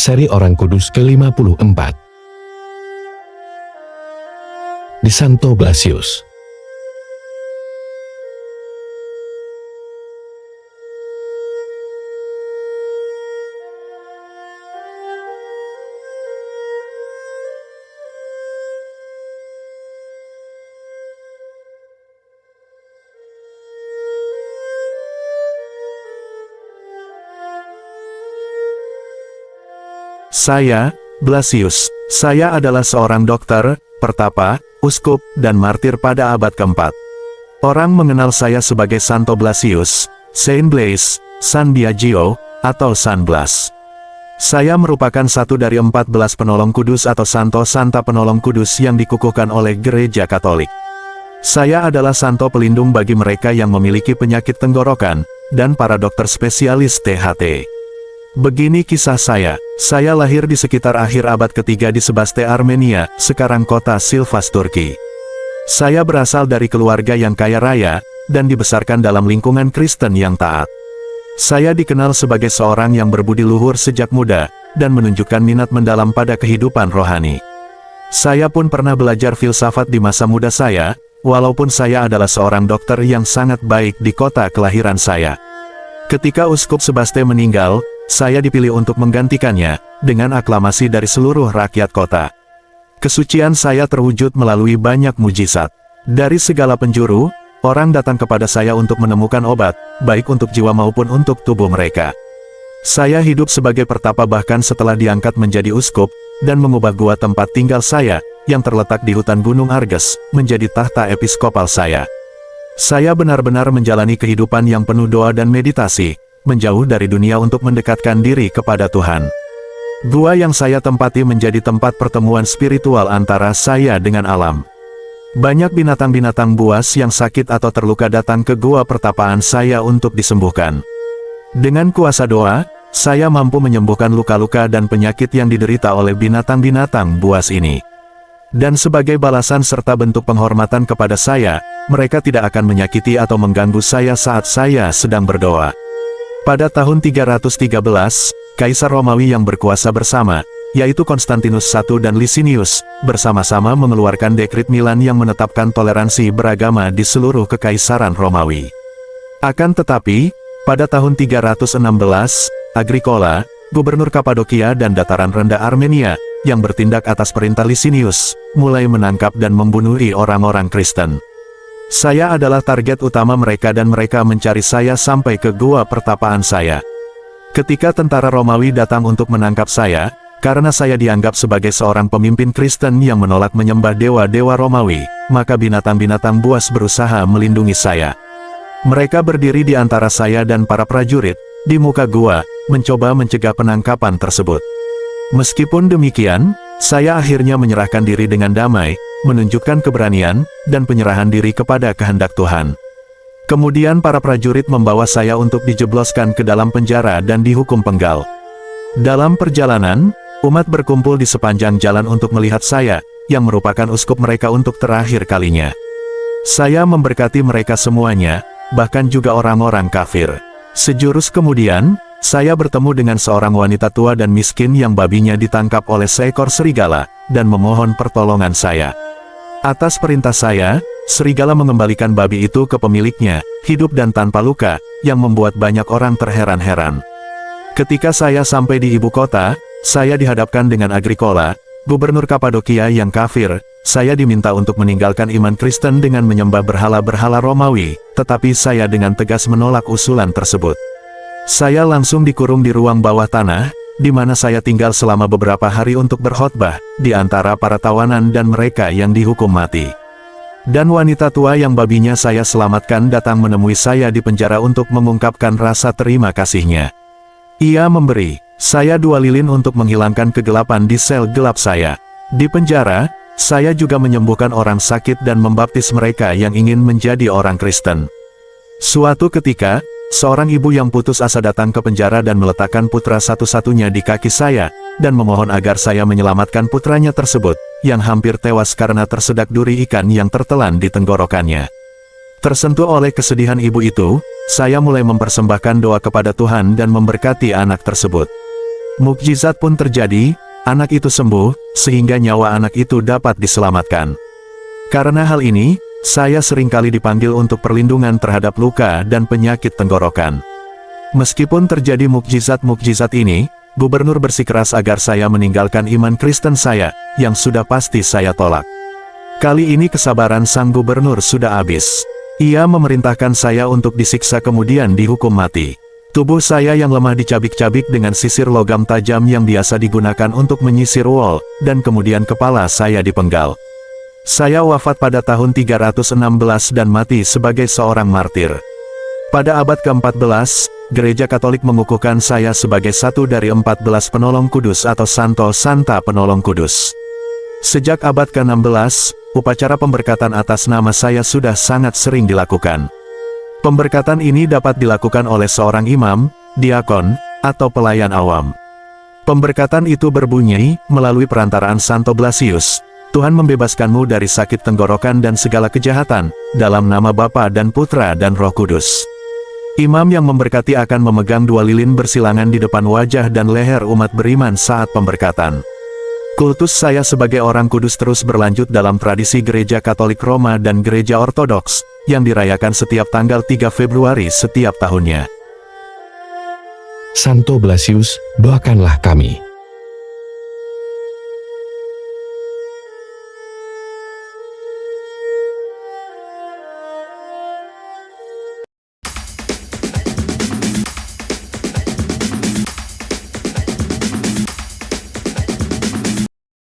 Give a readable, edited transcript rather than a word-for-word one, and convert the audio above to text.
Seri Orang Kudus ke-54 di Santo Blasius. Saya, Blasius. Saya adalah seorang dokter, pertapa, uskup, dan martir pada abad keempat. Orang mengenal saya sebagai Santo Blasius, Saint Blaise, San Biagio, atau San Blas. Saya merupakan satu dari 14 penolong kudus atau Santo Santa penolong kudus yang dikukuhkan oleh Gereja Katolik. Saya adalah santo pelindung bagi mereka yang memiliki penyakit tenggorokan, dan para dokter spesialis THT. Begini kisah saya lahir di sekitar akhir abad ketiga di Sebaste, Armenia, sekarang kota Silvas, Turki. Saya berasal dari keluarga yang kaya raya, dan dibesarkan dalam lingkungan Kristen yang taat. Saya dikenal sebagai seorang yang berbudi luhur sejak muda, dan menunjukkan minat mendalam pada kehidupan rohani. Saya pun pernah belajar filsafat di masa muda saya, walaupun saya adalah seorang dokter yang sangat baik di kota kelahiran saya. Ketika Uskup Sebaste meninggal, saya dipilih untuk menggantikannya, dengan aklamasi dari seluruh rakyat kota. Kesucian saya terwujud melalui banyak mujizat. Dari segala penjuru, orang datang kepada saya untuk menemukan obat, baik untuk jiwa maupun untuk tubuh mereka. Saya hidup sebagai pertapa bahkan setelah diangkat menjadi uskup, dan mengubah gua tempat tinggal saya, yang terletak di hutan Gunung Arges, menjadi tahta episkopal saya. Saya benar-benar menjalani kehidupan yang penuh doa dan meditasi, menjauh dari dunia untuk mendekatkan diri kepada Tuhan. Gua yang saya tempati menjadi tempat pertemuan spiritual antara saya dengan alam. Banyak binatang-binatang buas yang sakit atau terluka datang ke gua pertapaan saya untuk disembuhkan. Dengan kuasa doa, saya mampu menyembuhkan luka-luka dan penyakit yang diderita oleh binatang-binatang buas ini. Dan sebagai balasan serta bentuk penghormatan kepada saya, mereka tidak akan menyakiti atau mengganggu saya saat saya sedang berdoa. Pada tahun 313, Kaisar Romawi yang berkuasa bersama, yaitu Konstantinus I dan Licinius, bersama-sama mengeluarkan dekrit Milan yang menetapkan toleransi beragama di seluruh Kekaisaran Romawi. Akan tetapi, pada tahun 316, Agricola, gubernur Kapadokia dan dataran rendah Armenia, yang bertindak atas perintah Licinius, mulai menangkap dan membunuh orang-orang Kristen. Saya adalah target utama mereka dan mereka mencari saya sampai ke gua pertapaan saya. Ketika tentara Romawi datang untuk menangkap saya, karena saya dianggap sebagai seorang pemimpin Kristen yang menolak menyembah dewa-dewa Romawi, maka binatang-binatang buas berusaha melindungi saya. Mereka berdiri di antara saya dan para prajurit, di muka gua, mencoba mencegah penangkapan tersebut. Meskipun demikian, saya akhirnya menyerahkan diri dengan damai, menunjukkan keberanian, dan penyerahan diri kepada kehendak Tuhan. Kemudian para prajurit membawa saya untuk dijebloskan ke dalam penjara dan dihukum penggal. Dalam perjalanan, umat berkumpul di sepanjang jalan untuk melihat saya, yang merupakan uskup mereka untuk terakhir kalinya. Saya memberkati mereka semuanya, bahkan juga orang-orang kafir. Sejurus kemudian, saya bertemu dengan seorang wanita tua dan miskin yang babinya ditangkap oleh seekor serigala, dan memohon pertolongan saya. Atas perintah saya, serigala mengembalikan babi itu ke pemiliknya, hidup dan tanpa luka, yang membuat banyak orang terheran-heran. Ketika saya sampai di ibu kota, saya dihadapkan dengan Agricola, gubernur Kapadokia yang kafir. Saya diminta untuk meninggalkan iman Kristen dengan menyembah berhala-berhala Romawi, tetapi saya dengan tegas menolak usulan tersebut. Saya langsung dikurung di ruang bawah tanah, di mana saya tinggal selama beberapa hari untuk berkhotbah, di antara para tawanan dan mereka yang dihukum mati. Dan wanita tua yang babinya saya selamatkan datang menemui saya di penjara untuk mengungkapkan rasa terima kasihnya. Ia memberi saya 2 lilin untuk menghilangkan kegelapan di sel gelap saya. Di penjara, saya juga menyembuhkan orang sakit dan membaptis mereka yang ingin menjadi orang Kristen. Suatu ketika, seorang ibu yang putus asa datang ke penjara dan meletakkan putra satu-satunya di kaki saya, dan memohon agar saya menyelamatkan putranya tersebut, yang hampir tewas karena tersedak duri ikan yang tertelan di tenggorokannya. Tersentuh oleh kesedihan ibu itu, saya mulai mempersembahkan doa kepada Tuhan dan memberkati anak tersebut. Mukjizat pun terjadi, anak itu sembuh, sehingga nyawa anak itu dapat diselamatkan. Karena hal ini, saya seringkali dipanggil untuk perlindungan terhadap luka dan penyakit tenggorokan. Meskipun terjadi mukjizat-mukjizat ini, gubernur bersikeras agar saya meninggalkan iman Kristen saya, yang sudah pasti saya tolak. Kali ini kesabaran sang gubernur sudah habis. Ia memerintahkan saya untuk disiksa kemudian dihukum mati. Tubuh saya yang lemah dicabik-cabik dengan sisir logam tajam yang biasa digunakan untuk menyisir wol, dan kemudian kepala saya dipenggal. Saya wafat pada tahun 316 dan mati sebagai seorang martir. Pada abad ke-14, Gereja Katolik mengukuhkan saya sebagai satu dari 14 penolong kudus atau Santo Santa penolong kudus. Sejak abad ke-16, upacara pemberkatan atas nama saya sudah sangat sering dilakukan. Pemberkatan ini dapat dilakukan oleh seorang imam, diakon, atau pelayan awam. Pemberkatan itu berbunyi, melalui perantaraan Santo Blasius, Tuhan membebaskanmu dari sakit tenggorokan dan segala kejahatan, dalam nama Bapa dan Putra dan Roh Kudus. Imam yang memberkati akan memegang 2 lilin bersilangan di depan wajah dan leher umat beriman saat pemberkatan. Kultus saya sebagai orang kudus terus berlanjut dalam tradisi Gereja Katolik Roma dan Gereja Ortodoks, yang dirayakan setiap tanggal 3 Februari setiap tahunnya. Santo Blasius, doakanlah kami.